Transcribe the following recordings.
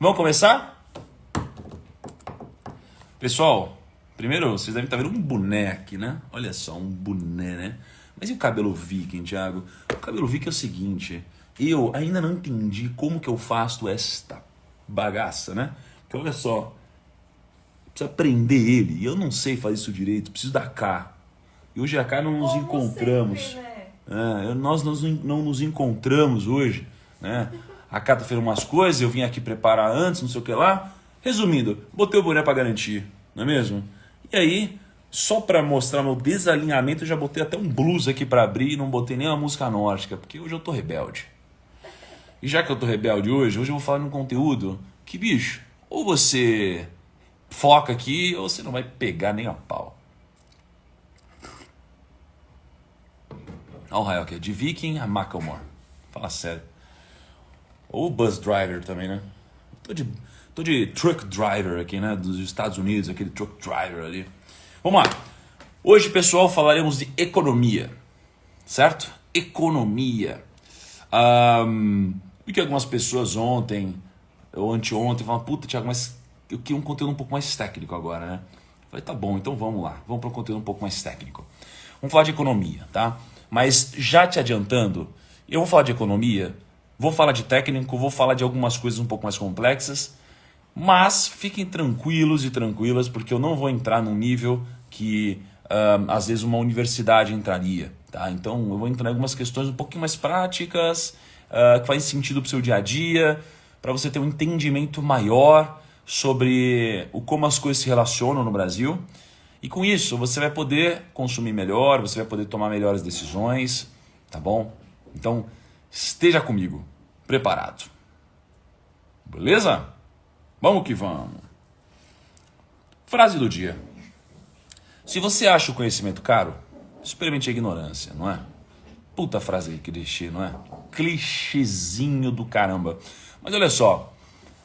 Vamos começar? Pessoal, primeiro vocês devem estar vendo um boné aqui, né? Olha só, um boné, né? Mas e o cabelo viking, Thiago? O cabelo viking é o seguinte, eu ainda não entendi como que eu faço esta bagaça, né? Porque olha só, precisa prender ele, e eu não sei fazer isso direito, preciso da K. E hoje a K não nos encontramos. Sempre, né? Nós não nos encontramos hoje, né? A K tá fazendo umas coisas, eu vim aqui preparar antes, não sei o que lá. Resumindo, botei o boné pra garantir, não é mesmo? E aí, só pra mostrar meu desalinhamento, eu já botei até um blues aqui pra abrir e não botei nem uma música nórdica, porque hoje eu tô rebelde. E já que eu tô rebelde hoje eu vou falar num conteúdo que, bicho, ou você foca aqui ou você não vai pegar nem a pau. Olha o raio aqui, de Viking a Macklemore. Fala sério. Ou Bus Driver também, né? Tô de truck driver aqui, né? Dos Estados Unidos, aquele truck driver ali. Vamos lá. Hoje, pessoal, falaremos de economia. Certo? Economia. Vi que algumas pessoas ontem ou anteontem falaram, puta, Thiago, mas eu queria um conteúdo um pouco mais técnico agora, né? Falei, tá bom, então vamos lá. Vamos para um conteúdo um pouco mais técnico. Vamos falar de economia, tá? Mas já te adiantando, eu vou falar de economia, vou falar de técnico, vou falar de algumas coisas um pouco mais complexas, mas fiquem tranquilos e tranquilas, porque eu não vou entrar num nível que às vezes uma universidade entraria, tá? Então eu vou entrar em algumas questões um pouquinho mais práticas, que fazem sentido para o seu dia a dia, para você ter um entendimento maior sobre como as coisas se relacionam no Brasil. E com isso, você vai poder consumir melhor, você vai poder tomar melhores decisões, tá bom? Então, esteja comigo, preparado. Beleza? Vamos que vamos. Frase do dia. Se você acha o conhecimento caro, experimente a ignorância, não é? Puta frase clichê, não é? Clichêzinho do caramba. Mas olha só.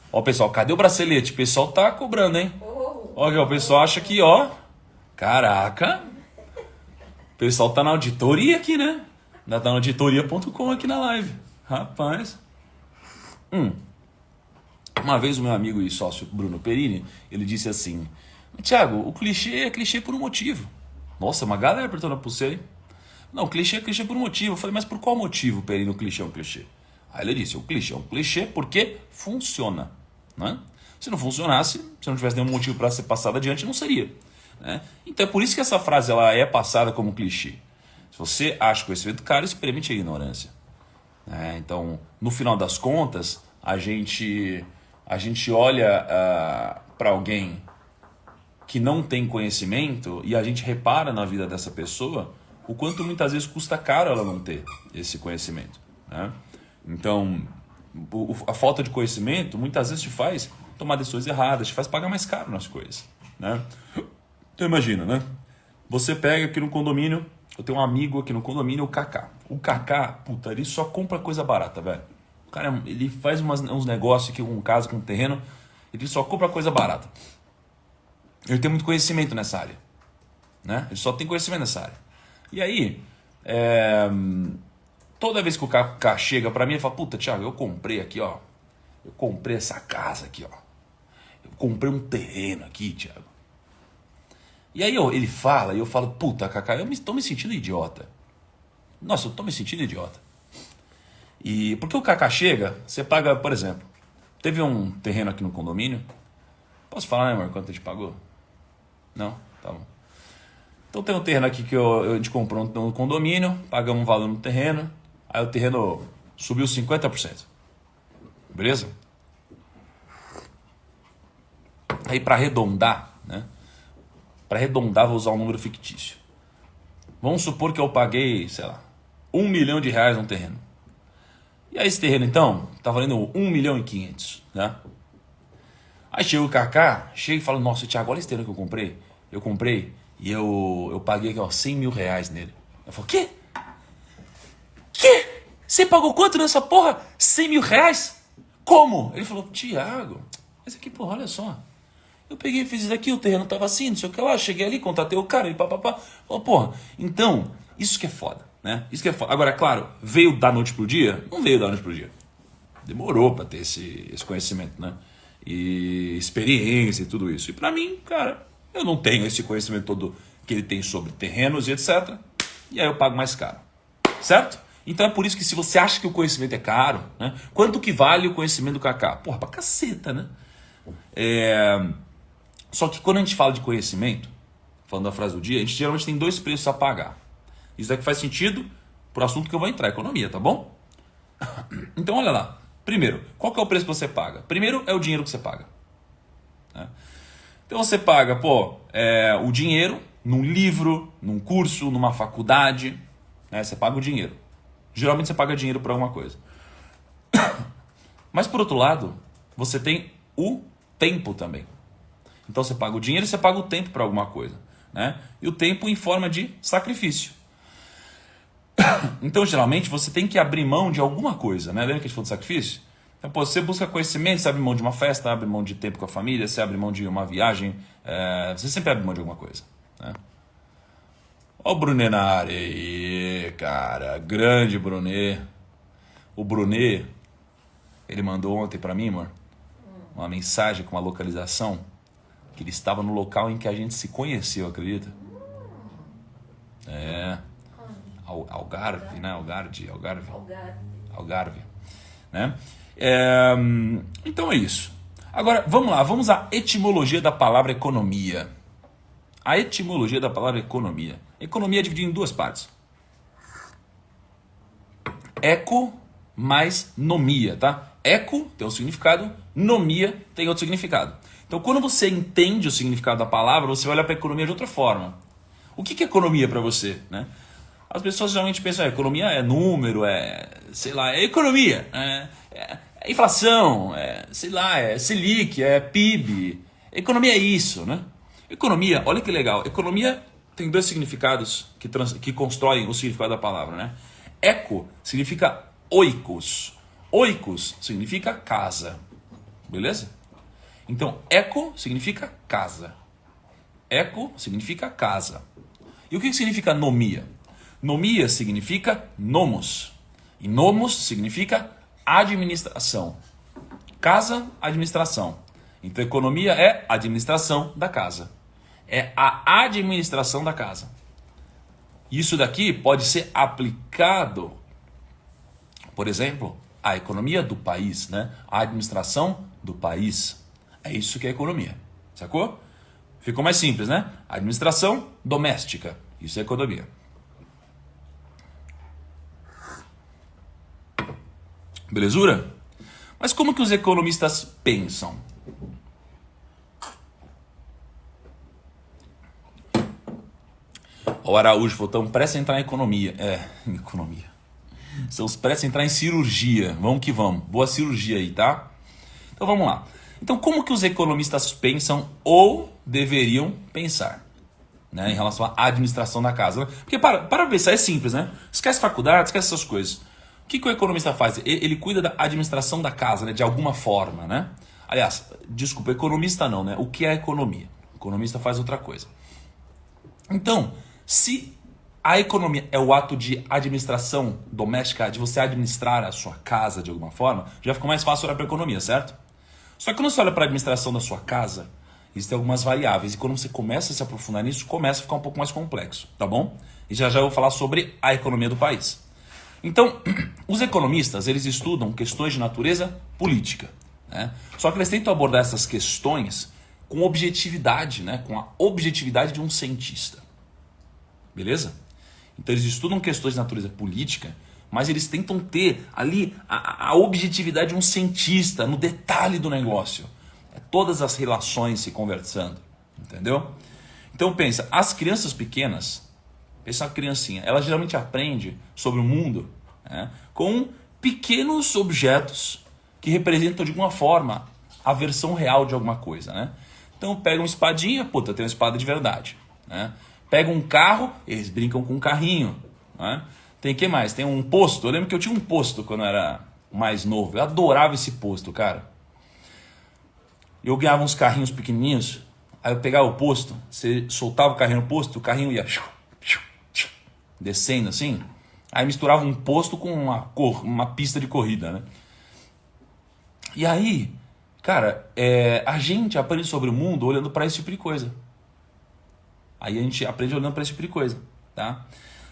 Ó, pessoal, cadê o bracelete? O pessoal tá cobrando, hein? Ó, o pessoal acha que, ó... Caraca, o pessoal tá na auditoria aqui, né? Tá na auditoria.com aqui na live. Rapaz. Uma vez o meu amigo e sócio Bruno Perini, ele disse assim, Thiago, o clichê é clichê por um motivo. Nossa, uma galera apertando a pulseira, hein? Não, clichê é clichê por um motivo. Eu falei, mas por qual motivo, Perini, o clichê é um clichê? Aí ele disse, o clichê é um clichê porque funciona, né? Se não funcionasse, se não tivesse nenhum motivo para ser passado adiante, não seria. Né? Então é por isso que essa frase ela é passada como clichê. Se você acha conhecimento caro, experimente a ignorância. Então, no final das contas, a gente olha para alguém que não tem conhecimento e a gente repara na vida dessa pessoa o quanto muitas vezes custa caro ela não ter esse conhecimento. Né? Então, a falta de conhecimento muitas vezes te faz tomar decisões erradas, te faz pagar mais caro nas coisas. Né? Então imagina, né? Você pega aqui no condomínio, eu tenho um amigo aqui no condomínio, o Kaká. O Kaká, puta, ele só compra coisa barata, velho. O cara, ele faz uns negócios aqui com casa, com terreno, ele só compra coisa barata. Ele tem muito conhecimento nessa área, né? Ele só tem conhecimento nessa área. E aí, toda vez que o Kaká chega pra mim, ele fala, puta, Thiago, eu comprei aqui, ó. Eu comprei essa casa aqui, ó. Eu comprei um terreno aqui, Thiago. E aí ele fala, e eu falo, puta, Kaká, eu tô me sentindo idiota. Nossa, eu tô me sentindo idiota. E porque o Kaká chega, você paga, por exemplo, teve um terreno aqui no condomínio. Posso falar, né, amor, quanto a gente pagou? Não? Tá bom. Então tem um terreno aqui que a gente comprou no condomínio, pagamos um valor no terreno, aí o terreno subiu 50%. Beleza? Aí para arredondar, né? Para arredondar, vou usar um número fictício. Vamos supor que eu paguei, sei lá, R$1 milhão no terreno. E aí esse terreno, então, tá valendo 1.500.000, né? Aí chega o Kaká, chega e fala, nossa, Thiago, olha esse terreno que eu comprei e eu paguei aqui, ó, R$100 mil nele. Eu falo, quê? Quê? Você pagou quanto nessa porra? R$100 mil? Como? Ele falou, Thiago, mas aqui, porra, olha só. Eu peguei e fiz isso aqui, o terreno tava assim, não sei o que lá, cheguei ali, contatei o cara, ele papapá. Falou, porra, então, isso que é foda, né? Isso que é foda. Agora, claro, veio da noite pro dia? Não veio da noite pro dia. Demorou pra ter esse conhecimento, né? e experiência e tudo isso. E para mim, cara, eu não tenho esse conhecimento todo que ele tem sobre terrenos e etc. E aí eu pago mais caro, certo? Então é por isso que se você acha que o conhecimento é caro, né? Quanto que vale o conhecimento do Kaká? Porra, pra caceta, né? Só que quando a gente fala de conhecimento, falando da frase do dia, a gente geralmente tem dois preços a pagar. Isso daqui faz sentido pro assunto que eu vou entrar, economia, tá bom? Então olha lá. Primeiro, qual que é o preço que você paga? Primeiro é o dinheiro que você paga, né? Então você paga, o dinheiro num livro, num curso, numa faculdade, né? Você paga o dinheiro. Geralmente você paga dinheiro por alguma coisa. Mas por outro lado, você tem o tempo também. Então você paga o dinheiro e você paga o tempo para alguma coisa, né? E o tempo em forma de sacrifício. Então geralmente você tem que abrir mão de alguma coisa, né? Lembra que a gente falou de sacrifício? Então você busca conhecimento, você abre mão de uma festa, abre mão de tempo com a família, você abre mão de uma viagem, você sempre abre mão de alguma coisa, né? Ó o Brunet na área aí, cara, grande Brunet. O Brunet, ele mandou ontem pra mim, amor, uma mensagem com uma localização, que ele estava no local em que a gente se conheceu, acredita? Algarve, né? Algarve, né? Então é isso. Agora, vamos lá, vamos à etimologia da palavra economia. A etimologia da palavra economia. Economia é dividida em duas partes. Eco mais nomia, tá? Eco tem um significado, nomia tem outro significado. Então, quando você entende o significado da palavra, você vai olhar para a economia de outra forma. O que é economia para você, né? As pessoas geralmente pensam, economia é número, é economia, é inflação, é Selic, é PIB. Economia é isso, né? Economia, olha que legal, economia tem dois significados que constroem o significado da palavra, né? Eco significa oikos. Oikos significa casa, beleza? Então, eco significa casa. Eco significa casa. E o que significa nomia? Nomia significa nomos. E nomos significa administração. Casa, administração. Então, economia é administração da casa. É a administração da casa. Isso daqui pode ser aplicado, por exemplo, à economia do país, né? A administração do país. É isso que é economia. Sacou? Ficou mais simples, né? Administração doméstica. Isso é economia. Belezura? Mas como que os economistas pensam? O Araújo falou, estão prestes a entrar em economia. Economia. Estamos prestes a entrar em cirurgia. Vamos que vamos. Boa cirurgia aí, tá? Então vamos lá. Então como que os economistas pensam ou deveriam pensar, né, em relação à administração da casa? Né? Porque para pensar é simples, né? Esquece faculdade, esquece essas coisas. O que o economista faz? Ele cuida da administração da casa, né, de alguma forma, né? Aliás, desculpa, economista não, né? O que é economia? O economista faz outra coisa. Então, se a economia é o ato de administração doméstica, de você administrar a sua casa de alguma forma, já fica mais fácil olhar para a economia, certo? Só que quando você olha para a administração da sua casa, existem algumas variáveis. E quando você começa a se aprofundar nisso, começa a ficar um pouco mais complexo, tá bom? E já eu vou falar sobre a economia do país. Então, os economistas, eles estudam questões de natureza política, né? Só que eles tentam abordar essas questões com objetividade, né? Com a objetividade de um cientista. Beleza? Então eles estudam questões de natureza política, mas eles tentam ter ali a objetividade de um cientista no detalhe do negócio. Todas as relações se conversando, entendeu? Então pensa, as crianças pequenas, pensa uma criancinha, ela geralmente aprende sobre o mundo, né, com pequenos objetos que representam de alguma forma a versão real de alguma coisa, né? Então pega uma espadinha, puta, tem uma espada de verdade, né? Pega um carro, eles brincam com um carrinho, né? Tem o que mais? Tem um posto. Eu lembro que eu tinha um posto quando eu era mais novo. Eu adorava esse posto, cara. Eu ganhava uns carrinhos pequenininhos. Aí eu pegava o posto, você soltava o carrinho no posto, o carrinho ia descendo assim. Aí misturava um posto com uma pista de corrida, né? E aí, Cara, a gente aprende sobre o mundo olhando para esse tipo de coisa. Aí a gente aprende olhando para esse tipo de coisa, tá?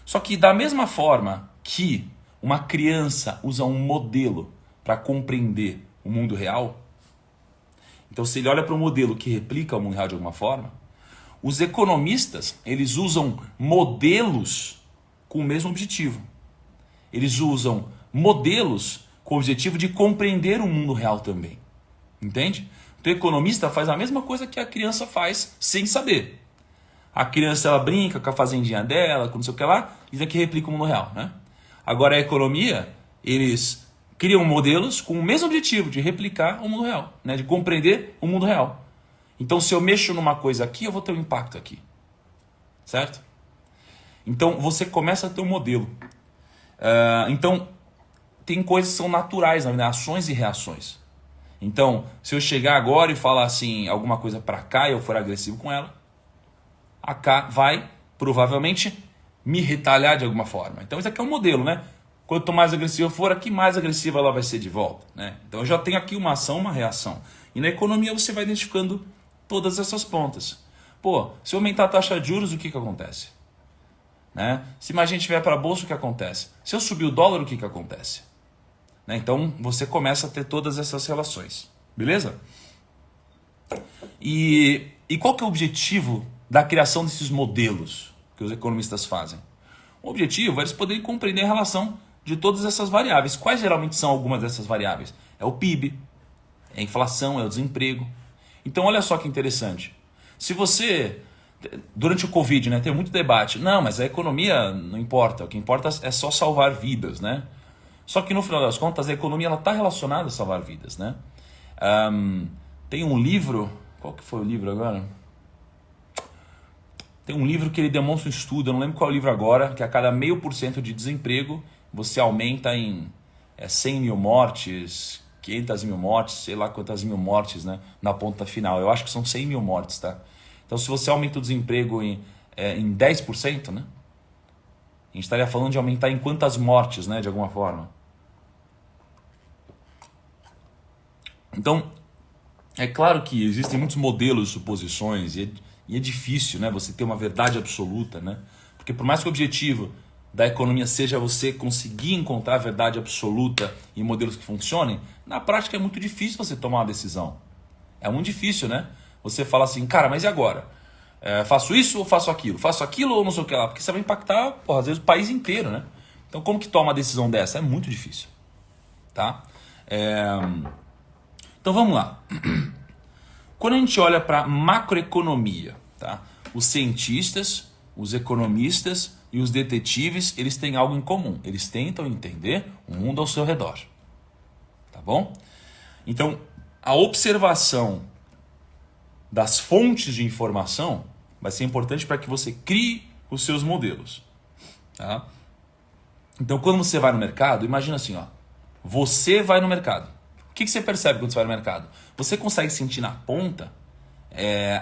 Só que da mesma forma que uma criança usa um modelo para compreender o mundo real, então se ele olha para um modelo que replica o mundo real de alguma forma, os economistas, eles usam modelos com o mesmo objetivo. Eles usam modelos com o objetivo de compreender o mundo real também. Entende? Então o economista faz a mesma coisa que a criança faz sem saber. A criança ela brinca com a fazendinha dela, com não sei o que lá, e daqui replica o mundo real, né? Agora a economia, eles criam modelos com o mesmo objetivo de replicar o mundo real, né? De compreender o mundo real. Então se eu mexo numa coisa aqui, eu vou ter um impacto aqui. Certo? Então você começa a ter um modelo. Então tem coisas que são naturais, né? Ações e reações. Então, se eu chegar agora e falar assim, alguma coisa para cá e eu for agressivo com ela, a cá vai provavelmente me retalhar de alguma forma. Então isso aqui é um modelo, né? Quanto mais agressivo eu for aqui, mais agressiva ela vai ser de volta, né? Então eu já tenho aqui uma ação, uma reação. E na economia você vai identificando todas essas pontas. Pô, se eu aumentar a taxa de juros, o que acontece? Né? Se mais gente vier para a bolsa, o que acontece? Se eu subir o dólar, o que acontece? Né? Então você começa a ter todas essas relações. Beleza? E qual que é o objetivo da criação desses modelos que os economistas fazem? O objetivo é eles poderem compreender a relação de todas essas variáveis. Quais geralmente são algumas dessas variáveis? É o PIB, é a inflação, é o desemprego. Então olha só que interessante. Se você, durante o Covid, né, tem muito debate. Não, mas a economia não importa. O que importa é só salvar vidas, né? Só que no final das contas a economia está relacionada a salvar vidas, né? Tem um livro, qual que foi o livro agora? Tem um livro que ele demonstra um estudo, eu não lembro qual é o livro agora, que a cada 0,5% de desemprego você aumenta em 100 mil mortes, 500 mil mortes, sei lá quantas mil mortes, né, na ponta final. Eu acho que são 100 mil mortes, tá? Então se você aumenta o desemprego em 10%, né, a gente estaria falando de aumentar em quantas mortes, né, de alguma forma. Então, é claro que existem muitos modelos de suposições e é difícil, né, você ter uma verdade absoluta, né? Porque por mais que o objetivo da economia seja você conseguir encontrar a verdade absoluta em modelos que funcionem, na prática é muito difícil você tomar uma decisão. É muito difícil, né? Você fala assim, cara, mas e agora? Faço isso ou faço aquilo? Faço aquilo ou não sei o que lá? Porque você vai impactar, porra, às vezes, o país inteiro, né? Então como que toma uma decisão dessa? É muito difícil, tá? Então vamos lá. Quando a gente olha para macroeconomia, tá? Os cientistas, os economistas e os detetives, eles têm algo em comum. Eles tentam entender o mundo ao seu redor. Tá bom? Então, a observação das fontes de informação vai ser importante para que você crie os seus modelos. Tá? Então, quando você vai no mercado, imagina assim, ó, você vai no mercado. O que você percebe quando você vai no mercado? Você consegue sentir na ponta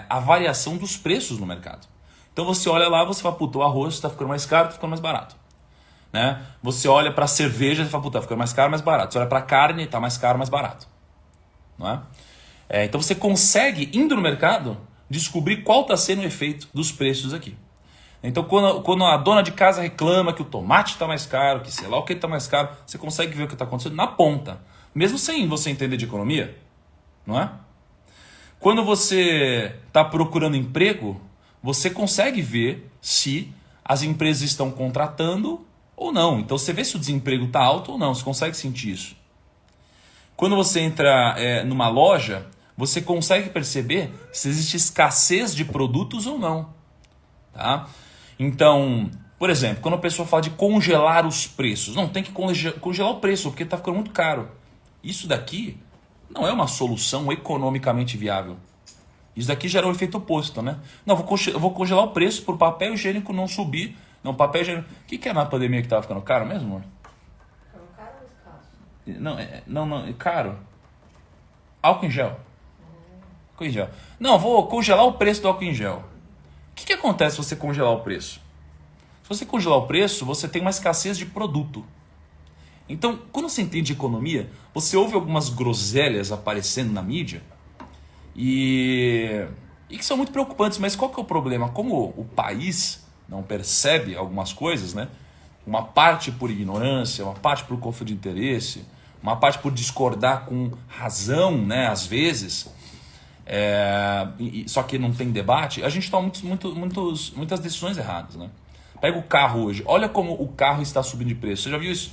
a variação dos preços no mercado. Então você olha lá, você fala, puta, o arroz está ficando mais caro, está ficando mais barato. Né? Você olha para a cerveja e fala, puta, está ficando mais caro, mais barato. Você olha para a carne, está mais caro, mais barato. Não é? Então você consegue, indo no mercado, descobrir qual está sendo o efeito dos preços aqui. Então quando a dona de casa reclama que o tomate está mais caro, que sei lá o que está mais caro, você consegue ver o que está acontecendo na ponta. Mesmo sem você entender de economia, não é? Quando você está procurando emprego, você consegue ver se as empresas estão contratando ou não. Então você vê se o desemprego está alto ou não, você consegue sentir isso. Quando você entra numa loja, você consegue perceber se existe escassez de produtos ou não. Tá? Então, por exemplo, quando a pessoa fala de congelar os preços, não, tem que congelar o preço porque está ficando muito caro. Isso daqui não é uma solução economicamente viável. Isso daqui gera um efeito oposto, né? Não, eu vou congelar o preço para o papel higiênico não subir. Não, papel higiênico... O que é na pandemia que estava ficando caro mesmo, amor? Ficando caro ou escasso? Não, caro. Álcool em gel. Álcool em gel. Não, vou congelar o preço do álcool em gel. O que acontece se você congelar o preço? Se você congelar o preço, você tem uma escassez de produto. Então, quando você entende economia, você ouve algumas groselhas aparecendo na mídia e que são muito preocupantes, mas qual que é o problema? Como o país não percebe algumas coisas, né? Uma parte por ignorância, uma parte por conflito de interesse, uma parte por discordar com razão, né? Às vezes, só que não tem debate, a gente toma muitas decisões erradas, né? Pega o carro hoje, olha como o carro está subindo de preço. Você já viu isso?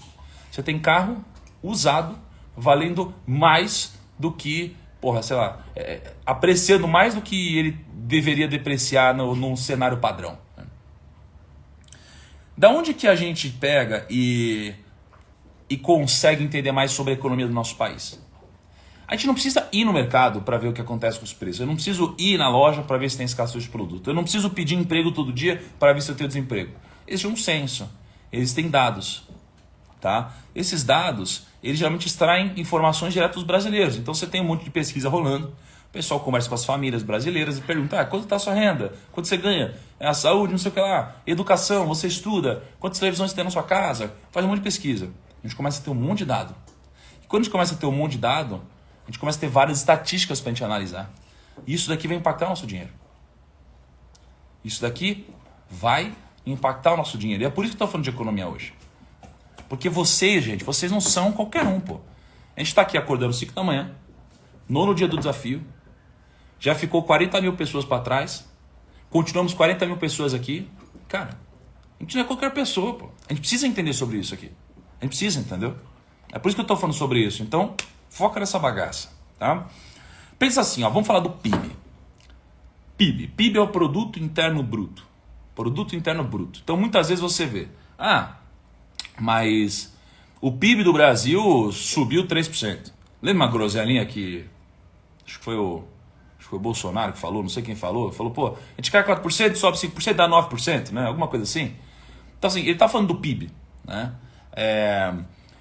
Você tem carro usado valendo mais do que, sei lá, apreciando mais do que ele deveria depreciar num cenário padrão. Da onde que a gente pega e consegue entender mais sobre a economia do nosso país? A gente não precisa ir no mercado para ver o que acontece com os preços. Eu não preciso ir na loja para ver se tem escassez de produto. Eu não preciso pedir emprego todo dia para ver se eu tenho desemprego. Existe um censo. Existem dados. Tá? Esses dados, eles geralmente extraem informações direto dos brasileiros. Então você tem um monte de pesquisa rolando. O pessoal conversa com as famílias brasileiras e pergunta: quanto está a sua renda? Quanto você ganha? A saúde, não sei o que lá. Educação, você estuda? Quantas televisões você tem na sua casa? Faz um monte de pesquisa. A gente começa a ter um monte de dado. E quando a gente começa a ter um monte de dado, a gente começa a ter várias estatísticas para a gente analisar. E isso daqui vai impactar o nosso dinheiro. Isso daqui vai impactar o nosso dinheiro. E é por isso que eu estou falando de economia hoje. Porque vocês, gente, vocês não são qualquer um, pô. A gente está aqui acordando às 5 da manhã, 9º dia do desafio, já ficou 40 mil pessoas para trás, continuamos 40 mil pessoas aqui. Cara, a gente não é qualquer pessoa, pô. A gente precisa entender sobre isso aqui. A gente precisa, entendeu? É por isso que eu estou falando sobre isso. Então, foca nessa bagaça, tá? Pensa assim, ó, vamos falar do PIB. PIB é o Produto Interno Bruto. Produto Interno Bruto. Então, muitas vezes você vê, mas o PIB do Brasil subiu 3%. Lembra uma groselinha que acho que foi o Bolsonaro que falou, não sei quem falou, pô, a gente cai 4%, sobe 5%, dá 9%, né? Alguma coisa assim. Então assim, ele está falando do PIB, né?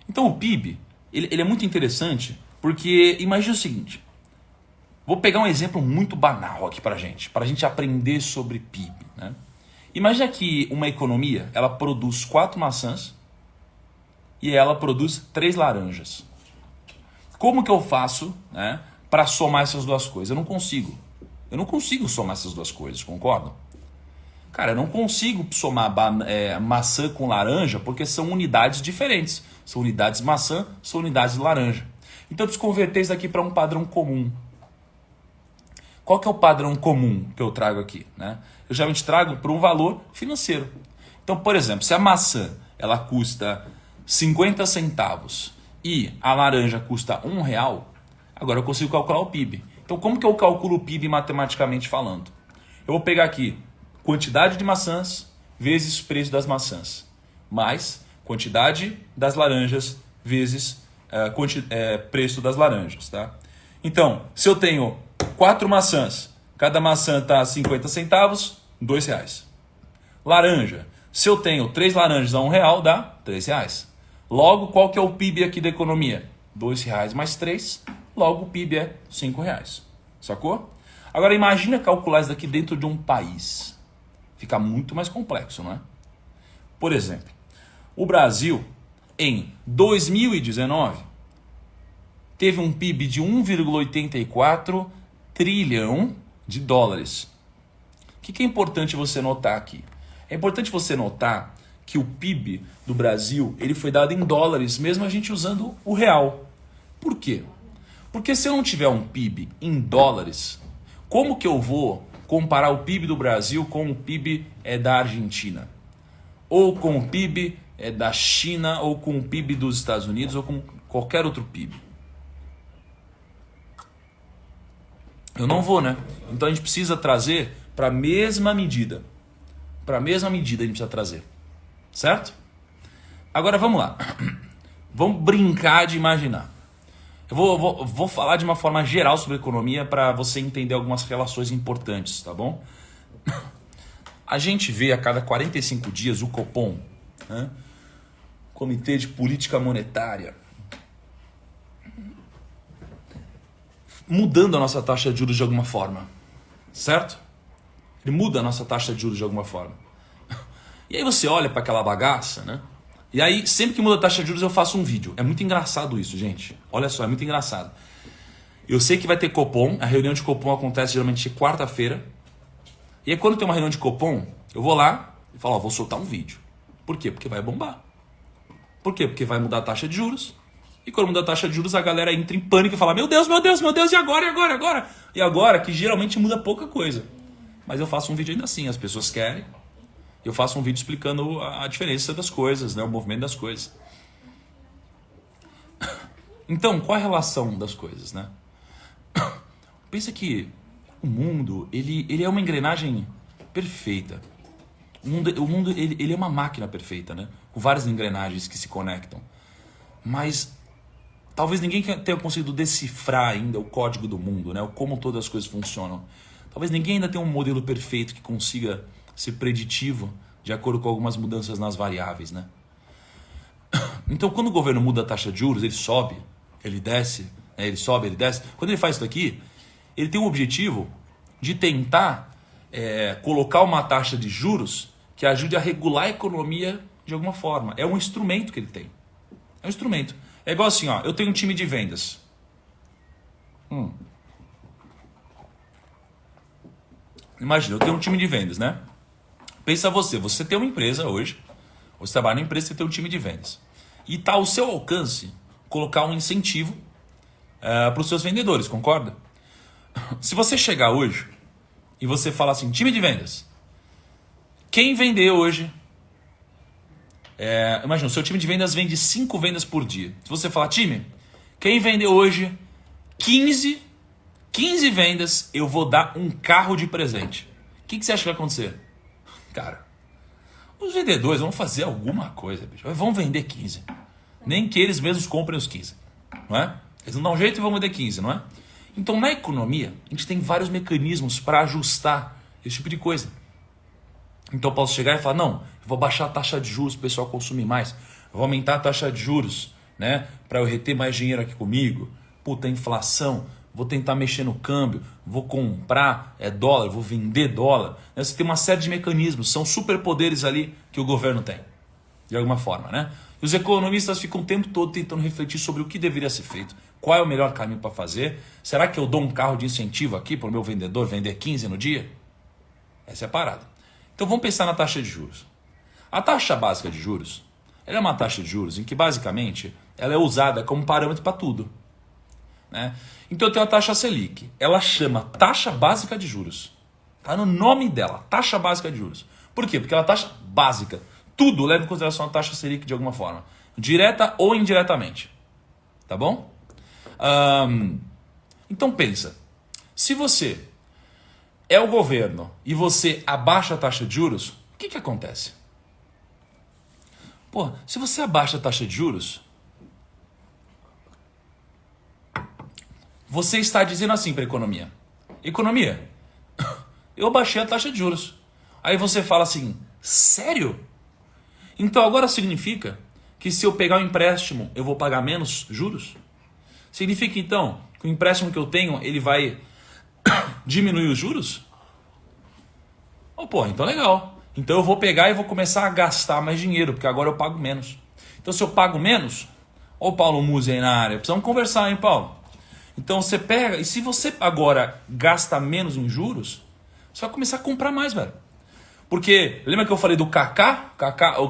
Então o PIB, ele é muito interessante porque imagina o seguinte, vou pegar um exemplo muito banal aqui pra gente aprender sobre PIB, né? Imagina que uma economia, ela produz 4 maçãs e ela produz 3 laranjas. Como que eu faço, né, para somar essas duas coisas? Eu não consigo somar essas duas coisas, concordam? Cara, eu não consigo somar maçã com laranja porque são unidades diferentes. São unidades de maçã, são unidades de laranja. Então eu preciso converter isso aqui para um padrão comum. Qual que é o padrão comum que eu trago aqui, né? Eu geralmente trago para um valor financeiro. Então, por exemplo, se a maçã ela custa 50 centavos e a laranja custa R$1, agora eu consigo calcular o PIB. Então, como que eu calculo o PIB matematicamente falando? Eu vou pegar aqui quantidade de maçãs vezes preço das maçãs, mais quantidade das laranjas vezes preço das laranjas. Tá? Então, se eu tenho 4 maçãs, cada maçã está 50 centavos, R$2. Laranja, se eu tenho 3 laranjas a R$1, dá R$3. Logo, qual que é o PIB aqui da economia? R$2 mais 3, logo o PIB é R$5. Sacou? Agora imagina calcular isso daqui dentro de um país. Fica muito mais complexo, não é? Por exemplo, o Brasil, em 2019, teve um PIB de 1,84 trilhão de dólares. O que é importante você notar aqui? É importante você notar que o PIB do Brasil ele foi dado em dólares, mesmo a gente usando o real. Por quê? Porque se eu não tiver um PIB em dólares, como que eu vou comparar o PIB do Brasil com o PIB da Argentina? Ou com o PIB da China, ou com o PIB dos Estados Unidos, ou com qualquer outro PIB? Eu não vou, né? Então a gente precisa trazer para a mesma medida. Para a mesma medida a gente precisa trazer. Certo? Agora vamos lá. Vamos brincar de imaginar. Eu vou falar de uma forma geral sobre economia para você entender algumas relações importantes, tá bom? A gente vê a cada 45 dias o Copom, né? Comitê de Política Monetária, mudando a nossa taxa de juros de alguma forma, certo? Ele muda a nossa taxa de juros de alguma forma. E aí você olha para aquela bagaça, né? E aí, sempre que muda a taxa de juros, eu faço um vídeo. É muito engraçado isso, gente. Olha só, é muito engraçado. Eu sei que vai ter Copom. A reunião de Copom acontece geralmente quarta-feira. E aí, quando tem uma reunião de Copom, eu vou lá e falo, ó, vou soltar um vídeo. Por quê? Porque vai bombar. Por quê? Porque vai mudar a taxa de juros. E quando muda a taxa de juros, a galera entra em pânico e fala, meu Deus, meu Deus, meu Deus, e agora, e agora, e agora? E agora, que geralmente muda pouca coisa. Mas eu faço um vídeo ainda assim, as pessoas querem. Eu faço um vídeo explicando a diferença das coisas, né? O movimento das coisas. Então, qual é a relação das coisas, né? Pensa que o mundo, ele é uma engrenagem perfeita. O mundo ele é uma máquina perfeita, né? Com várias engrenagens que se conectam. Mas talvez ninguém tenha conseguido decifrar ainda o código do mundo, né? Como todas as coisas funcionam. Talvez ninguém ainda tenha um modelo perfeito que consiga ser preditivo de acordo com algumas mudanças nas variáveis, né? Então, quando o governo muda a taxa de juros, ele sobe, ele desce, né? Ele sobe, ele desce. Quando ele faz isso aqui, ele tem o objetivo de tentar colocar uma taxa de juros que ajude a regular a economia de alguma forma. É um instrumento que ele tem. É um instrumento. É igual assim, ó, eu tenho um time de vendas. Imagina, eu tenho um time de vendas, né? Pensa você tem uma empresa hoje, você trabalha na empresa, você tem um time de vendas. E está ao seu alcance colocar um incentivo para os seus vendedores, concorda? Se você chegar hoje e você falar assim, time de vendas, quem vender hoje... imagina, o seu time de vendas vende 5 vendas por dia. Se você falar, time, quem vender hoje 15 vendas, eu vou dar um carro de presente. O que você acha que vai acontecer? Cara, os vendedores vão fazer alguma coisa, bicho. Vão vender 15. Nem que eles mesmos comprem os 15. Não é? Eles não dão um jeito e vão vender 15, não é? Então, na economia, a gente tem vários mecanismos para ajustar esse tipo de coisa. Então, eu posso chegar e falar, não, eu vou baixar a taxa de juros para o pessoal consumir mais. Eu vou aumentar a taxa de juros, né, para eu reter mais dinheiro aqui comigo. Puta, inflação. Vou tentar mexer no câmbio, vou comprar dólar, vou vender dólar. Você tem uma série de mecanismos, são superpoderes ali que o governo tem, de alguma forma, né? E os economistas ficam o tempo todo tentando refletir sobre o que deveria ser feito, qual é o melhor caminho para fazer. Será que eu dou um carro de incentivo aqui para o meu vendedor vender 15 no dia? Essa é a parada. Então vamos pensar na taxa de juros. A taxa básica de juros, ela é uma taxa de juros em que basicamente ela é usada como parâmetro para tudo. Né? Então eu tenho a taxa Selic, ela chama taxa básica de juros, está no nome dela, taxa básica de juros. Por quê? Porque ela é taxa básica, tudo leva em consideração a taxa Selic de alguma forma, direta ou indiretamente, tá bom? Então pensa, se você é o governo e você abaixa a taxa de juros, o que acontece? Pô, se você abaixa a taxa de juros, você está dizendo assim para a economia. Economia, eu baixei a taxa de juros. Aí você fala assim, sério? Então agora significa que se eu pegar um empréstimo, eu vou pagar menos juros? Significa então que o empréstimo que eu tenho, ele vai diminuir os juros? Então legal. Então eu vou pegar e vou começar a gastar mais dinheiro, porque agora eu pago menos. Então se eu pago menos, ó o Paulo Musi aí na área, precisamos conversar, hein, Paulo? Então você pega, e se você agora gasta menos em juros, você vai começar a comprar mais, velho. Porque, lembra que eu falei do Kaká? O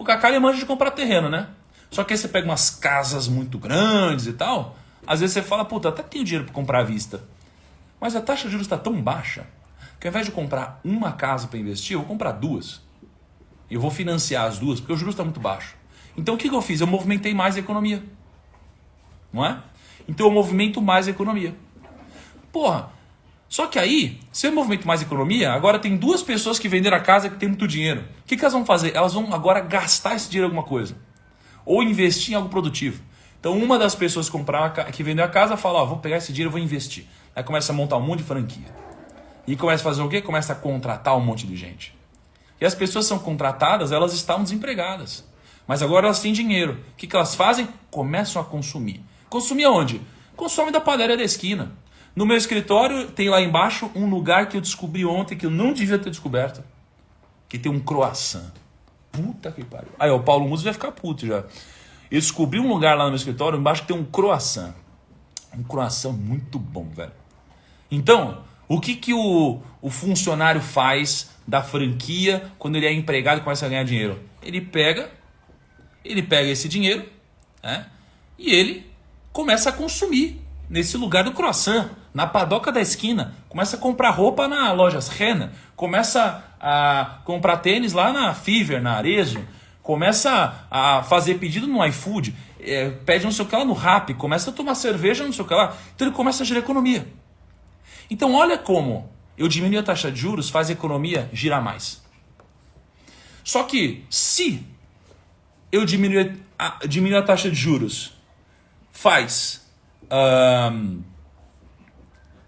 Kaká ele manja de comprar terreno, né? Só que aí você pega umas casas muito grandes e tal, às vezes você fala, puta, até tenho dinheiro para comprar à vista. Mas a taxa de juros está tão baixa, que ao invés de comprar uma casa para investir, eu vou comprar 2. E eu vou financiar as 2, porque o juros está muito baixo. Então o que eu fiz? Eu movimentei mais a economia. Não é? Então eu movimento mais a economia. Porra, só que aí, se eu movimento mais a economia, agora tem 2 pessoas que venderam a casa que tem muito dinheiro. O que elas vão fazer? Elas vão agora gastar esse dinheiro em alguma coisa. Ou investir em algo produtivo. Então uma das pessoas que vendeu a casa fala, vou pegar esse dinheiro e vou investir. Aí começa a montar um monte de franquia. E começa a fazer o quê? Começa a contratar um monte de gente. E as pessoas são contratadas, elas estavam desempregadas. Mas agora elas têm dinheiro. O que elas fazem? Começam a consumir. Consumir aonde? Consome da padaria da esquina. No meu escritório tem lá embaixo um lugar que eu descobri ontem que eu não devia ter descoberto. Que tem um croissant. Puta que pariu. Aí, ó, o Paulo Musi vai ficar puto já. Eu descobri um lugar lá no meu escritório, embaixo que tem um croissant. Um croissant muito bom, velho. Então, o que o funcionário faz da franquia quando ele é empregado e começa a ganhar dinheiro? Ele pega esse dinheiro, né, e ele começa a consumir nesse lugar do croissant, na padoca da esquina. Começa a comprar roupa na lojas Renner, começa a comprar tênis lá na Fiverr, na Arezzo, começa a fazer pedido no iFood, pede não sei o que lá no Rappi, começa a tomar cerveja não sei o que lá. Então ele começa a gerar economia. Então olha como eu diminuir a taxa de juros faz a economia girar mais. Só que se eu diminuir a taxa de juros faz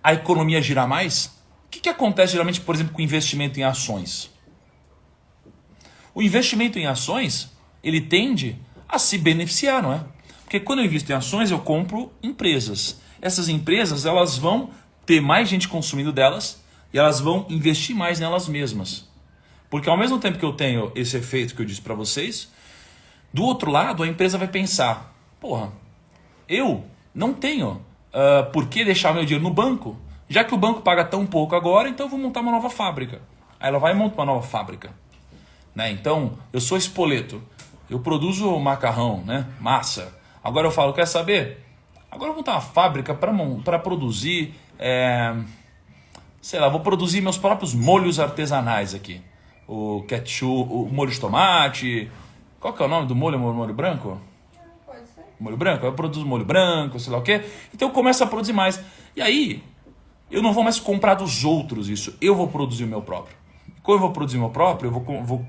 a economia girar mais, o que acontece geralmente, por exemplo, com o investimento em ações? O investimento em ações, ele tende a se beneficiar, não é? Porque quando eu invisto em ações, eu compro empresas. Essas empresas, elas vão ter mais gente consumindo delas e elas vão investir mais nelas mesmas. Porque ao mesmo tempo que eu tenho esse efeito que eu disse para vocês, do outro lado, a empresa vai pensar, porra, eu não tenho por que deixar meu dinheiro no banco, já que o banco paga tão pouco agora, então eu vou montar uma nova fábrica. Aí ela vai e monta uma nova fábrica. Né? Então, eu sou espoleto, eu produzo macarrão, né? Massa. Agora eu falo, quer saber? Agora eu vou montar uma fábrica para produzir, sei lá, vou produzir meus próprios molhos artesanais aqui. O ketchup, o molho de tomate. Qual que é o nome do molho? Molho branco? Pode ser. Molho branco? Eu produzo molho branco, sei lá o quê. Então eu começo a produzir mais. E aí, eu não vou mais comprar dos outros isso. Eu vou produzir o meu próprio. Quando eu vou produzir o meu próprio, eu vou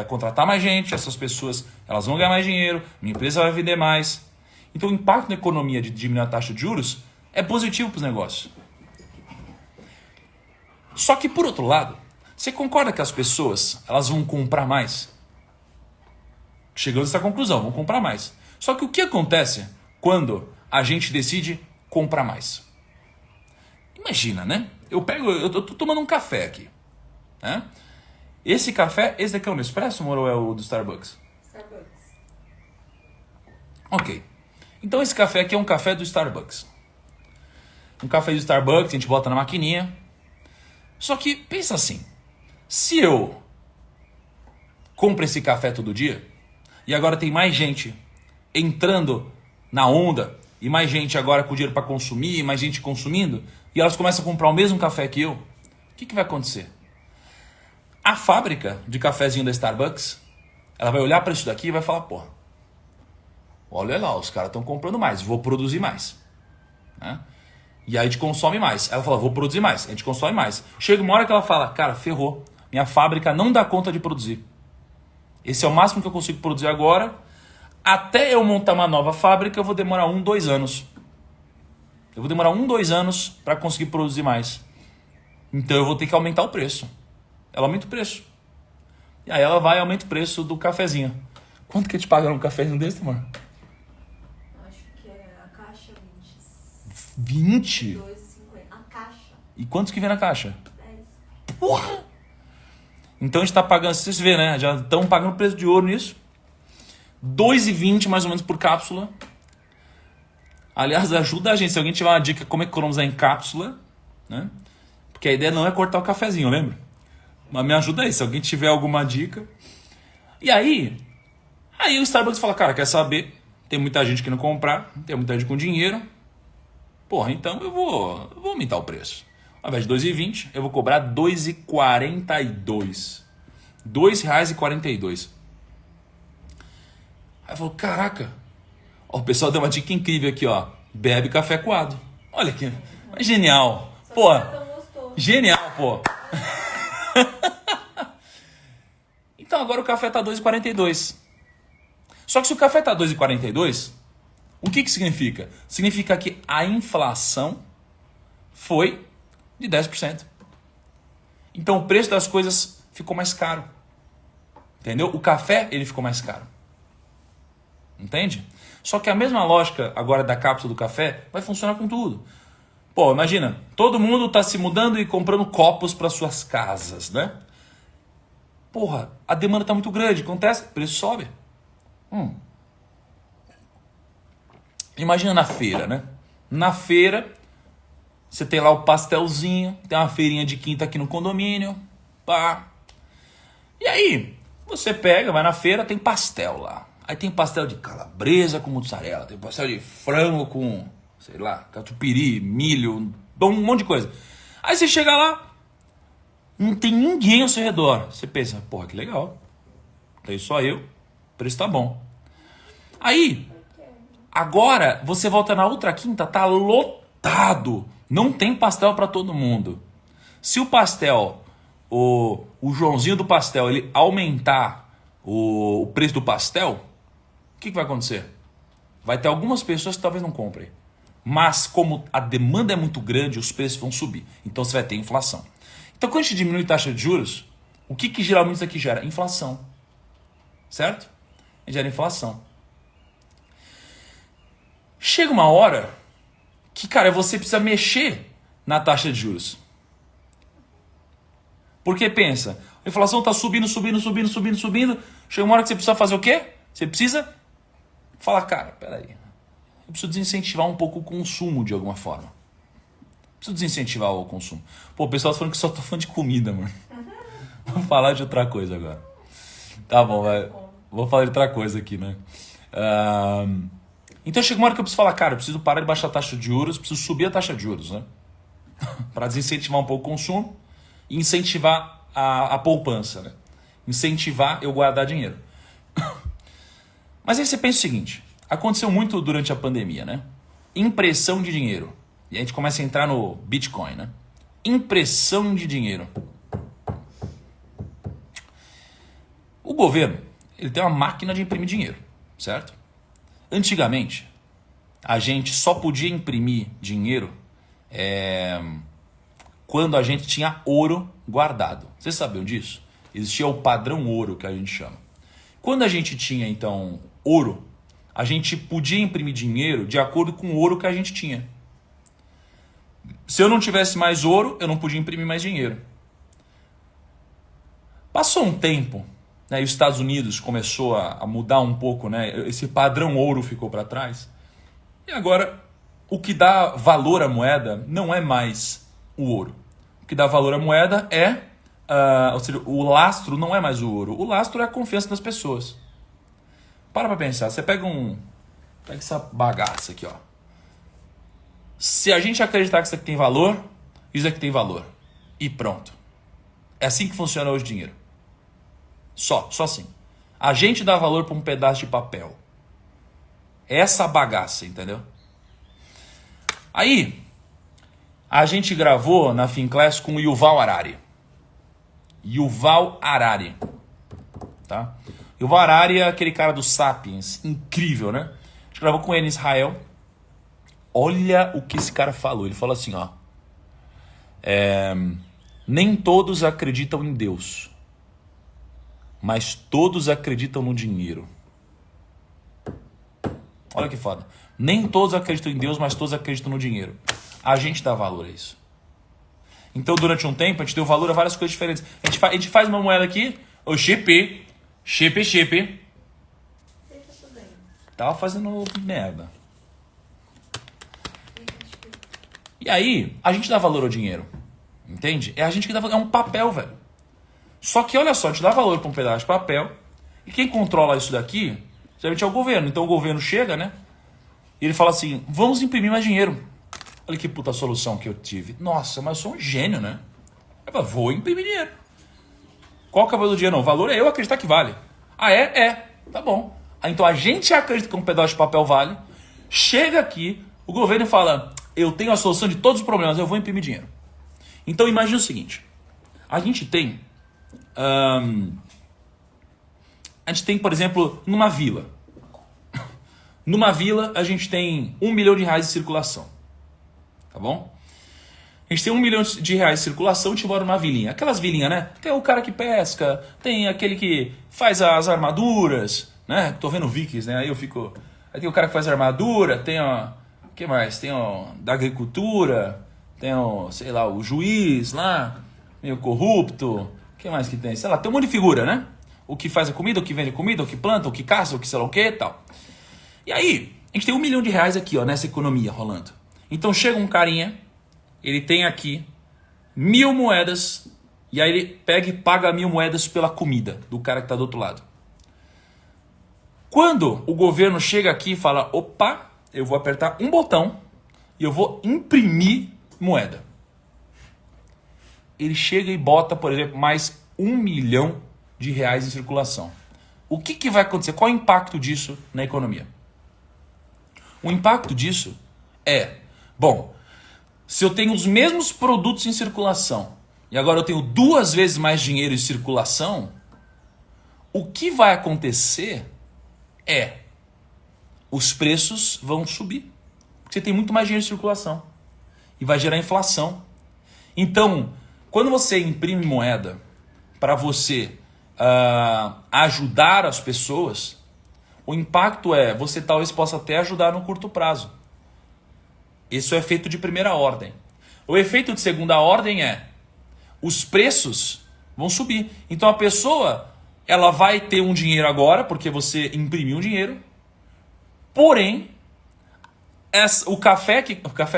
contratar mais gente. Essas pessoas, elas vão ganhar mais dinheiro. Minha empresa vai vender mais. Então o impacto na economia de diminuir a taxa de juros é positivo para os negócios. Só que por outro lado, você concorda que as pessoas elas vão comprar mais? Chegando a essa conclusão, vão comprar mais. Só que o que acontece quando a gente decide comprar mais? Imagina, né? Eu tô tomando um café aqui, né? Esse café, esse daqui é o Nespresso ou é o do Starbucks? Starbucks. Ok. Então esse café aqui é um café do Starbucks. Um café do Starbucks, a gente bota na maquininha. Só que pensa assim, se eu compro esse café todo dia, e agora tem mais gente entrando na onda, e mais gente agora com dinheiro para consumir, e mais gente consumindo, e elas começam a comprar o mesmo café que eu, o que vai acontecer? A fábrica de cafezinho da Starbucks, ela vai olhar para isso daqui e vai falar, pô, olha lá, os caras estão comprando mais, vou produzir mais. Né? E aí a gente consome mais. Ela fala, vou produzir mais, a gente consome mais. Chega uma hora que ela fala, cara, ferrou, minha fábrica não dá conta de produzir. Esse é o máximo que eu consigo produzir agora. Até eu montar uma nova fábrica, eu vou demorar 1-2 anos. Eu vou demorar 1-2 anos para conseguir produzir mais. Então eu vou ter que aumentar o preço. Ela aumenta o preço. E aí ela vai e aumenta o preço do cafezinho. Quanto que a gente paga num cafezinho desse, amor? Acho que é a caixa 20? 22,50. A caixa. E quantos que vem na caixa? 10. Porra! Então a gente está pagando, vocês vê, né? Já estão pagando preço de ouro nisso. 2,20 mais ou menos por cápsula. Aliás, ajuda a gente. Se alguém tiver uma dica como economizar em cápsula, né? Porque a ideia não é cortar o cafezinho, lembra? Mas me ajuda aí, se alguém tiver alguma dica. E aí o Starbucks fala, cara, quer saber? Tem muita gente querendo comprar, tem muita gente com dinheiro. Porra, então eu vou aumentar o preço. Ao invés de 2,20, eu vou cobrar 2,42. R$2,42. Aí falou, caraca. Ó, o pessoal deu uma dica incrível aqui, ó. Bebe café coado. Olha que genial. Pô, genial, pô. Então agora o café tá 2,42. Só que se o café tá 2,42, o que significa? Significa que a inflação foi de 10%. Então o preço das coisas ficou mais caro. Entendeu? O café, ele ficou mais caro. Entende? Só que a mesma lógica agora da cápsula do café vai funcionar com tudo. Pô, imagina, todo mundo está se mudando e comprando copos para suas casas, né? Porra, a demanda está muito grande, acontece, o preço sobe. Imagina na feira, né? Na feira, você tem lá o pastelzinho, tem uma feirinha de quinta aqui no condomínio, pá. E aí, você pega, vai na feira, tem pastel lá. Aí tem pastel de calabresa com mussarela, tem pastel de frango com, sei lá, catupiry, milho, um monte de coisa. Aí você chega lá, não tem ninguém ao seu redor. Você pensa, porra, que legal. Tem só eu, o preço tá bom. Aí, agora, você volta na outra quinta, tá lotado. Não tem pastel para todo mundo. Se o pastel, o Joãozinho do pastel, ele aumentar o preço do pastel, o que vai acontecer? Vai ter algumas pessoas que talvez não comprem. Mas como a demanda é muito grande, os preços vão subir. Então você vai ter inflação. Então quando a gente diminui a taxa de juros, o que geralmente isso aqui gera? Inflação. Certo? Gera inflação. Chega uma hora que, cara, você precisa mexer na taxa de juros. Porque pensa, a inflação está subindo. Chega uma hora que você precisa fazer o quê? Você precisa falar, cara, peraí, eu preciso desincentivar um pouco o consumo de alguma forma. Preciso desincentivar o consumo. Pô, o pessoal tá falando que só tô falando de comida, mano. Vou falar de outra coisa agora. Tá bom, vai. Vou falar de outra coisa aqui, né? Então chega uma hora que eu preciso falar, cara, eu preciso parar de baixar a taxa de juros, preciso subir a taxa de juros, né? Para desincentivar um pouco o consumo e incentivar a poupança, né? Incentivar eu guardar dinheiro. Mas aí você pensa o seguinte, aconteceu muito durante a pandemia, né? Impressão de dinheiro. E a gente começa a entrar no Bitcoin, né? Impressão de dinheiro. O governo, ele tem uma máquina de imprimir dinheiro, certo? Antigamente, a gente só podia imprimir dinheiro quando a gente tinha ouro guardado. Vocês sabiam disso? Existia o padrão ouro, que a gente chama. Quando a gente tinha, então, ouro, a gente podia imprimir dinheiro de acordo com o ouro que a gente tinha. Se eu não tivesse mais ouro, eu não podia imprimir mais dinheiro. Passou um tempo, né, e os Estados Unidos começou a mudar um pouco, né, esse padrão ouro ficou para trás. E agora, o que dá valor à moeda não é mais o ouro. O que dá valor à moeda é, ou seja, o lastro não é mais o ouro. O lastro é a confiança das pessoas. Para pensar, você pega essa bagaça aqui, ó. Se a gente acreditar que isso aqui tem valor, isso aqui tem valor. E pronto. É assim que funciona hoje o dinheiro. Só assim. A gente dá valor para um pedaço de papel. Essa bagaça, entendeu? Aí, a gente gravou na Finclass com o Yuval Harari. Yuval Harari. Tá? Yuval Harari é aquele cara do Sapiens. Incrível, né? A gente gravou com ele em Israel. Olha o que esse cara falou. Ele falou assim, ó. Nem todos acreditam em Deus. Mas todos acreditam no dinheiro. Olha que foda. Nem todos acreditam em Deus, mas todos acreditam no dinheiro. A gente dá valor a isso. Então, durante um tempo, a gente deu valor a várias coisas diferentes. A gente faz uma moeda aqui, o chip. Tava fazendo merda. E aí, a gente dá valor ao dinheiro. Entende? É a gente que dá valor. É um papel, velho. Só que, olha só, a gente dá valor para um pedaço de papel. E quem controla isso daqui, geralmente é o governo. Então o governo chega, né? E ele fala assim, vamos imprimir mais dinheiro. Olha que puta solução que eu tive. Nossa, mas eu sou um gênio, né? Eu falo, vou imprimir dinheiro. Qual que é o valor do dinheiro? Não, o valor é eu acreditar que vale. Ah, é? Tá bom. Então a gente acredita que um pedaço de papel vale. Chega aqui, o governo fala, eu tenho a solução de todos os problemas, eu vou imprimir dinheiro. Então imagine o seguinte. A gente tem, por exemplo, numa vila. Numa vila, a gente tem R$1 milhão em circulação. Tá bom? A gente tem R$1 milhão em circulação, a gente mora numa vilinha. Aquelas vilinhas, né? Tem o cara que pesca, tem aquele que faz as armaduras, né? Tô vendo Vikings, né? Aí tem o cara que faz armadura, tem o que mais? Tem o da agricultura, tem o, sei lá, o juiz lá, meio corrupto, que mais que tem? Sei lá, tem um monte de figura, né? O que faz a comida, o que vende comida, o que planta, o que caça, o que sei lá o que e tal. E aí, a gente tem R$1 milhão aqui, ó, nessa economia rolando. Então chega um carinha, ele tem aqui 1.000 moedas, e aí ele pega e paga 1.000 moedas pela comida do cara que está do outro lado. Quando o governo chega aqui e fala, opa, eu vou apertar um botão e eu vou imprimir moeda. Ele chega e bota, por exemplo, mais R$1 milhão em circulação. O que vai acontecer? Qual é o impacto disso na economia? O impacto disso é, bom, se eu tenho os mesmos produtos em circulação e agora eu tenho 2 vezes mais dinheiro em circulação, o que vai acontecer é os preços vão subir. Porque você tem muito mais dinheiro em circulação e vai gerar inflação. Então, quando você imprime moeda para você ajudar as pessoas, o impacto é, você talvez possa até ajudar no curto prazo. Isso é efeito de primeira ordem. O efeito de segunda ordem é, os preços vão subir. Então a pessoa, ela vai ter um dinheiro agora, porque você imprimiu um dinheiro, porém, o café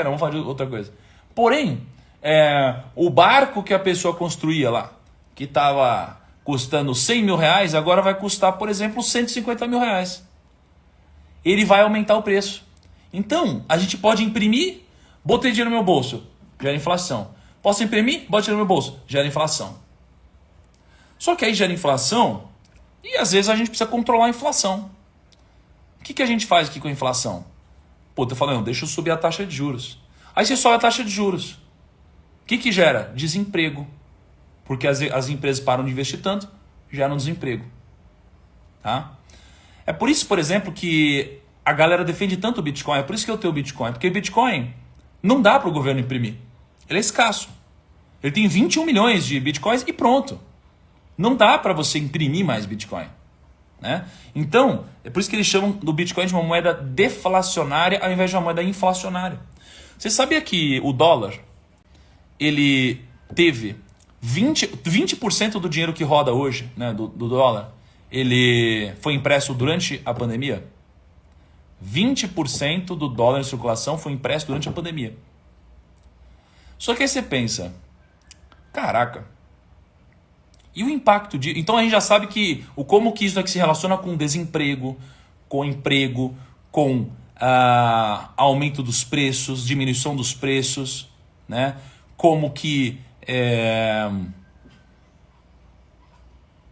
não, vamos falar de outra coisa. Porém, o barco que a pessoa construía lá, que estava custando R$100 mil, agora vai custar, por exemplo, R$150 mil. Ele vai aumentar o preço. Então, a gente pode imprimir, botei dinheiro no meu bolso, gera inflação. Posso imprimir, botei dinheiro no meu bolso, gera inflação. Só que aí gera inflação e às vezes a gente precisa controlar a inflação. O que a gente faz aqui com a inflação? Pô, tô falando, deixa eu subir a taxa de juros. Aí você sobe a taxa de juros. O que gera? Desemprego. Porque as empresas param de investir tanto, geram desemprego. Tá? É por isso, por exemplo, que a galera defende tanto o Bitcoin. É por isso que eu tenho o Bitcoin. Porque o Bitcoin não dá para o governo imprimir. Ele é escasso. Ele tem 21 milhões de Bitcoins e pronto. Não dá para você imprimir mais Bitcoin. Né? Então, é por isso que eles chamam do Bitcoin de uma moeda deflacionária ao invés de uma moeda inflacionária. Você sabia que o dólar, ele teve 20% do dinheiro que roda hoje, né, do dólar, ele foi impresso durante a pandemia? 20% do dólar em circulação foi impresso durante a pandemia. Só que aí você pensa, caraca, e o impacto de... Então a gente já sabe como que isso aqui se relaciona com desemprego, com emprego, com aumento dos preços, diminuição dos preços, né? Como que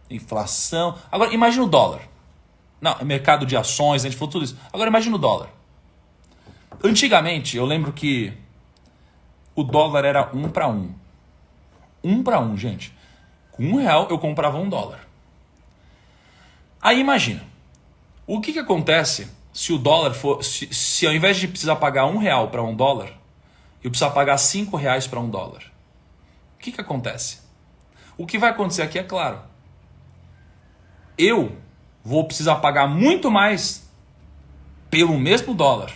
inflação. Agora imagina o dólar. Não, mercado de ações, a gente falou tudo isso. Agora imagina o dólar. Antigamente eu lembro que o dólar era 1 para 1. 1 para 1, gente. Com R$1 eu comprava $1. Aí imagina, o que acontece se o dólar for, se ao invés de precisar pagar R$1 para $1, eu precisar pagar R$5 para $1. O que acontece? O que vai acontecer aqui é claro. Eu vou precisar pagar muito mais pelo mesmo dólar.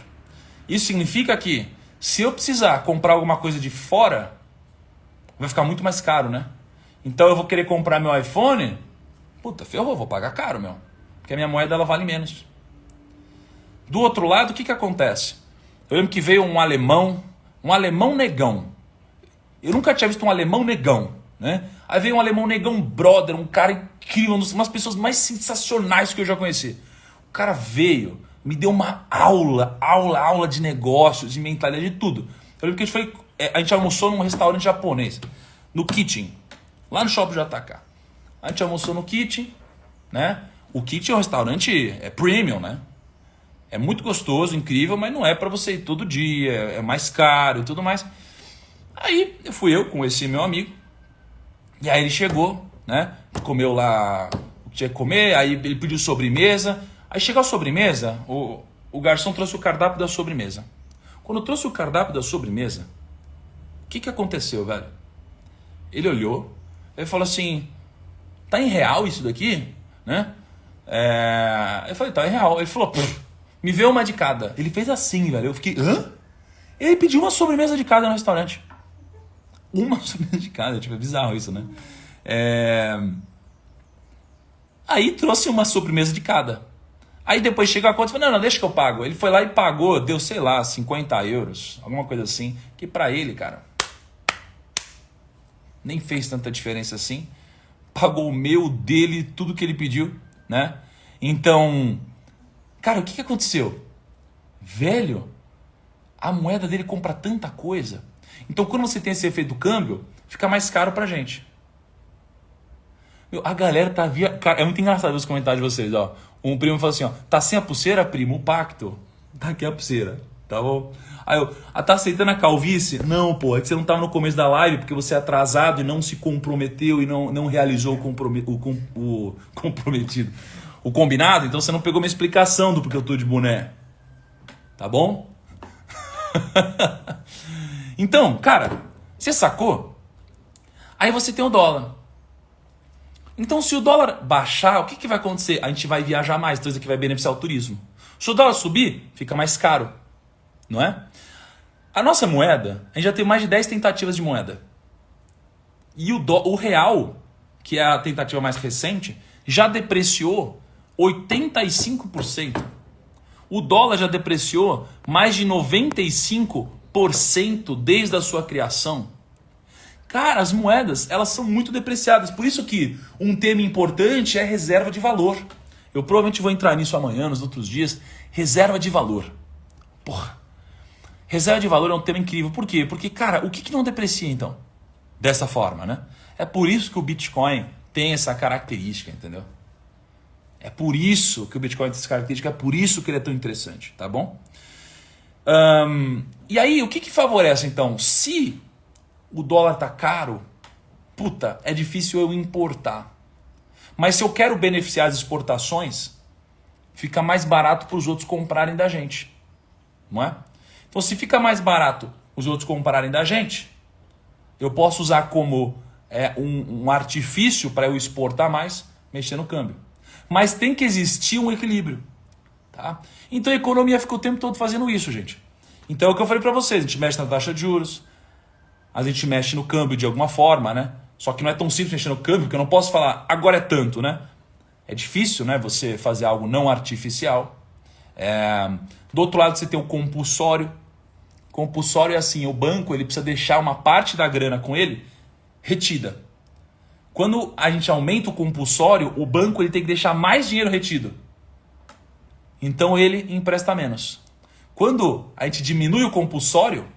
Isso significa que se eu precisar comprar alguma coisa de fora, vai ficar muito mais caro, né? Então eu vou querer comprar meu iPhone, puta, ferrou, vou pagar caro, meu. Porque a minha moeda ela vale menos. Do outro lado, o que acontece? Eu lembro que veio um alemão negão. Eu nunca tinha visto um alemão negão, né? Aí veio um alemão negão brother, um cara incrível, uma das pessoas mais sensacionais que eu já conheci. O cara veio, me deu uma aula de negócios, de mentalidade, de tudo. Eu lembro que a gente almoçou num restaurante japonês, no Kitchen, lá no Shopping JK. A gente almoçou no Kitchen, né? O Kitchen é um restaurante premium, né? É muito gostoso, incrível, mas não é para você ir todo dia, é mais caro e tudo mais. Aí fui eu com esse meu amigo, e aí ele chegou, né? Comeu lá o que tinha que comer, aí ele pediu sobremesa. Aí chegou a sobremesa, o garçom trouxe o cardápio da sobremesa. Quando trouxe o cardápio da sobremesa, o que aconteceu, velho? Ele olhou, ele falou assim, tá em real isso daqui? Né? Eu falei, tá em real. Ele falou, me vê uma de cada. Ele fez assim, velho. Eu fiquei, hã? Ele pediu uma sobremesa de cada no restaurante. Uma sobremesa de cada, tipo, é bizarro isso, né? Aí trouxe uma sobremesa de cada. Aí depois chega a conta e falou, não, deixa que eu pago. Ele foi lá e pagou, deu, sei lá, 50 euros, alguma coisa assim, que pra ele, cara, nem fez tanta diferença assim. Pagou o meu, dele, tudo que ele pediu, né? Então, cara, o que aconteceu? Velho, a moeda dele compra tanta coisa. Então, quando você tem esse efeito do câmbio, fica mais caro pra gente. Meu, a galera tá via... Cara, é muito engraçado ver os comentários de vocês, ó. Um primo falou assim, ó, tá sem a pulseira, primo? O pacto. Tá aqui a pulseira, tá bom? Aí eu, tá aceitando a calvície? Não, pô, é que você não tava no começo da live porque você é atrasado e não se comprometeu e não realizou o comprometido. O combinado, então você não pegou minha explicação do porque eu tô de boné. Tá bom? Então, cara, você sacou? Aí você tem o dólar. Então, se o dólar baixar, o que vai acontecer? A gente vai viajar mais, então isso aqui vai beneficiar o turismo. Se o dólar subir, fica mais caro, não é? A nossa moeda, a gente já tem mais de 10 tentativas de moeda. E o real, que é a tentativa mais recente, já depreciou 85%. O dólar já depreciou mais de 95% desde a sua criação. Cara, as moedas, elas são muito depreciadas. Por isso que um tema importante é reserva de valor. Eu provavelmente vou entrar nisso amanhã, nos outros dias. Reserva de valor. Porra. Reserva de valor é um tema incrível. Por quê? Porque, cara, o que não deprecia então? Dessa forma, né? É por isso que o Bitcoin tem essa característica, entendeu? É por isso que o Bitcoin tem essa característica, é por isso que ele é tão interessante, tá bom? E aí, o que favorece então? Se o dólar tá caro, puta, é difícil eu importar. Mas se eu quero beneficiar as exportações, fica mais barato para os outros comprarem da gente, não é? Então, se fica mais barato os outros comprarem da gente, eu posso usar como um artifício para eu exportar mais, mexer no câmbio. Mas tem que existir um equilíbrio, tá? Então a economia fica o tempo todo fazendo isso, gente. Então é o que eu falei para vocês, a gente mexe na taxa de juros, a gente mexe no câmbio de alguma forma, né? Só que não é tão simples mexer no câmbio, porque eu não posso falar agora é tanto, né? É difícil, né? Você fazer algo não artificial. Do outro lado você tem o compulsório. Compulsório é assim, o banco ele precisa deixar uma parte da grana com ele retida. Quando a gente aumenta o compulsório, o banco ele tem que deixar mais dinheiro retido. Então ele empresta menos. Quando a gente diminui o compulsório,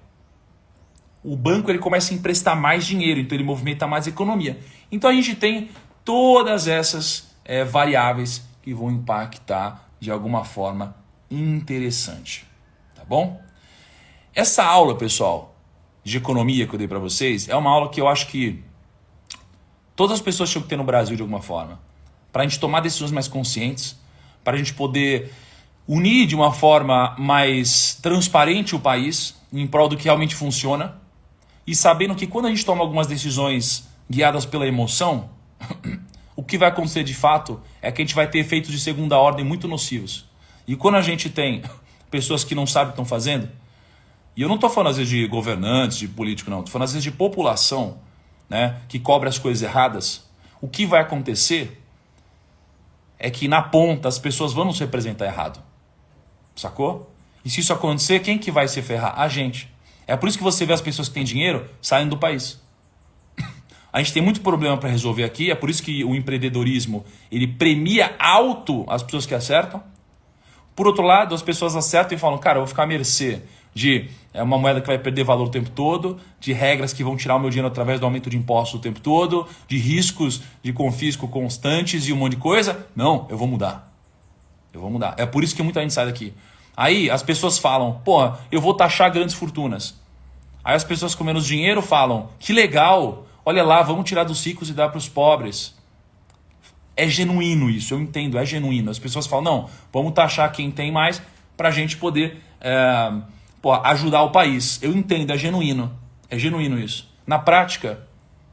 o banco ele começa a emprestar mais dinheiro, então ele movimenta mais a economia. Então a gente tem todas essas variáveis que vão impactar de alguma forma interessante. Tá bom? Essa aula, pessoal, de economia que eu dei para vocês, é uma aula que eu acho que todas as pessoas tinham que ter no Brasil de alguma forma. Para a gente tomar decisões mais conscientes, para a gente poder unir de uma forma mais transparente o país, em prol do que realmente funciona, e sabendo que quando a gente toma algumas decisões guiadas pela emoção, o que vai acontecer de fato é que a gente vai ter efeitos de segunda ordem muito nocivos. E quando a gente tem pessoas que não sabem o que estão fazendo, e eu não estou falando às vezes de governantes, de político, não, estou falando às vezes de população, né, que cobre as coisas erradas, o que vai acontecer é que na ponta as pessoas vão nos representar errado. Sacou? E se isso acontecer, quem que vai se ferrar? A gente. É por isso que você vê as pessoas que têm dinheiro saindo do país. A gente tem muito problema para resolver aqui, é por isso que o empreendedorismo ele premia alto as pessoas que acertam. Por outro lado, as pessoas acertam e falam, cara, eu vou ficar à mercê de uma moeda que vai perder valor o tempo todo, de regras que vão tirar o meu dinheiro através do aumento de impostos o tempo todo, de riscos de confisco constantes e um monte de coisa. Não, eu vou mudar. Eu vou mudar. É por isso que muita gente sai daqui. Aí as pessoas falam, porra, eu vou taxar grandes fortunas. Aí as pessoas com menos dinheiro falam, que legal, olha lá, vamos tirar dos ricos e dar para os pobres. É genuíno isso, eu entendo, é genuíno. As pessoas falam, não, vamos taxar quem tem mais para a gente poder ajudar o país. Eu entendo, é genuíno isso. Na prática,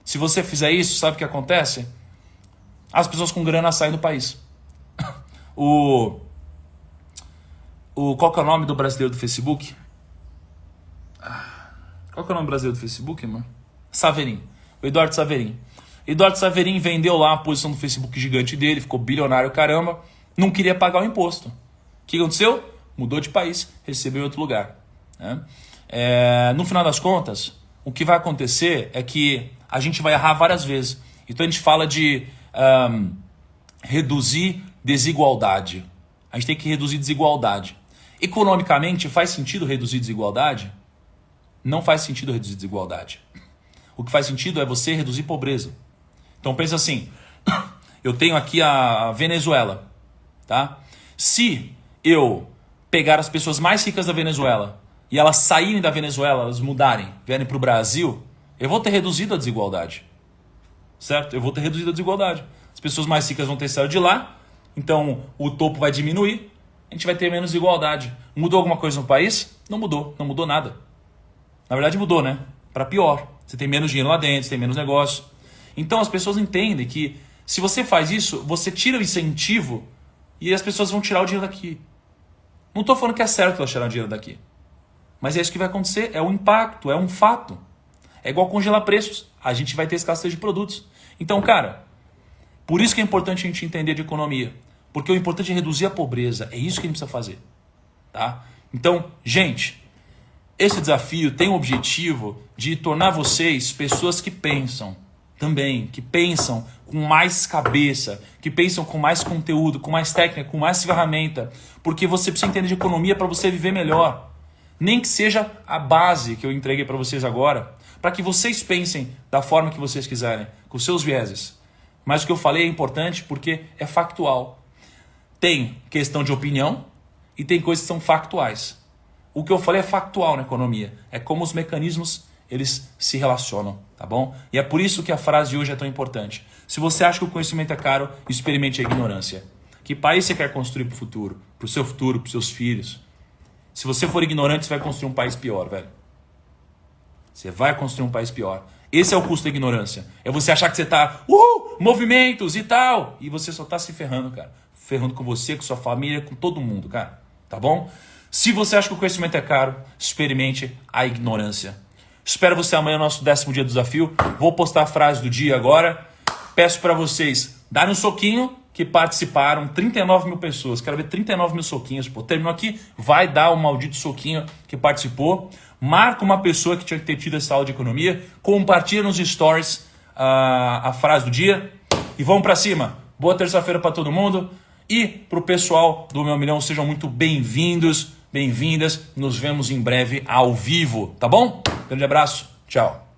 se você fizer isso, sabe o que acontece? As pessoas com grana saem do país. Qual que é o nome do brasileiro do Facebook? Qual que é o nome do brasileiro do Facebook, mano? Saverin. O Eduardo Saverin. Eduardo Saverin vendeu lá a posição do Facebook gigante dele, ficou bilionário caramba, não queria pagar o imposto. O que aconteceu? Mudou de país, recebeu em outro lugar. Né? No final das contas, o que vai acontecer é que a gente vai errar várias vezes. Então a gente fala de reduzir desigualdade. A gente tem que reduzir desigualdade. Economicamente, faz sentido reduzir desigualdade? Não faz sentido reduzir desigualdade. O que faz sentido é você reduzir pobreza. Então pensa assim, eu tenho aqui a Venezuela, tá? Se eu pegar as pessoas mais ricas da Venezuela e elas saírem da Venezuela, elas mudarem, vierem para o Brasil, eu vou ter reduzido a desigualdade. Certo? Eu vou ter reduzido a desigualdade. As pessoas mais ricas vão ter saído de lá, então o topo vai diminuir, a gente vai ter menos desigualdade. Mudou alguma coisa no país? Não mudou nada. Na verdade mudou, né? Para pior. Você tem menos dinheiro lá dentro, você tem menos negócio. Então as pessoas entendem que se você faz isso, você tira o incentivo e as pessoas vão tirar o dinheiro daqui. Não estou falando que é certo elas tirarem o dinheiro daqui. Mas é isso que vai acontecer, é um impacto, é um fato. É igual congelar preços, a gente vai ter escassez de produtos. Então, cara, por isso que é importante a gente entender de economia. Porque o importante é reduzir a pobreza, é isso que a gente precisa fazer. Tá? Então, gente, esse desafio tem o objetivo de tornar vocês pessoas que pensam também, que pensam com mais cabeça, que pensam com mais conteúdo, com mais técnica, com mais ferramenta, porque você precisa entender de economia para você viver melhor. Nem que seja a base que eu entreguei para vocês agora, para que vocês pensem da forma que vocês quiserem, com seus vieses. Mas o que eu falei é importante porque é factual. Tem questão de opinião e tem coisas que são factuais. O que eu falei é factual na economia, é como os mecanismos eles se relacionam, tá bom? E é por isso que a frase de hoje é tão importante. Se você acha que o conhecimento é caro, experimente a ignorância. Que país você quer construir para o futuro? Para o seu futuro, para os seus filhos? Se você for ignorante, você vai construir um país pior, velho. Você vai construir um país pior. Esse é o custo da ignorância. É você achar que você tá, movimentos e tal. E você só tá se ferrando, cara. Ferrando com você, com sua família, com todo mundo, cara. Tá bom? Se você acha que o conhecimento é caro, experimente a ignorância. Espero você amanhã no nosso 10º dia do desafio. Vou postar a frase do dia agora. Peço para vocês darem um soquinho que participaram. 39 mil pessoas. Quero ver 39 mil soquinhos. Pô, terminou aqui, vai dar um maldito soquinho que participou. Marca uma pessoa que tinha que ter tido essa aula de economia. Compartilha nos stories a frase do dia. E vamos para cima. Boa terça-feira para todo mundo. E para o pessoal do Meu Milhão, sejam muito bem-vindos, bem-vindas. Nos vemos em breve ao vivo, tá bom? Grande abraço, tchau.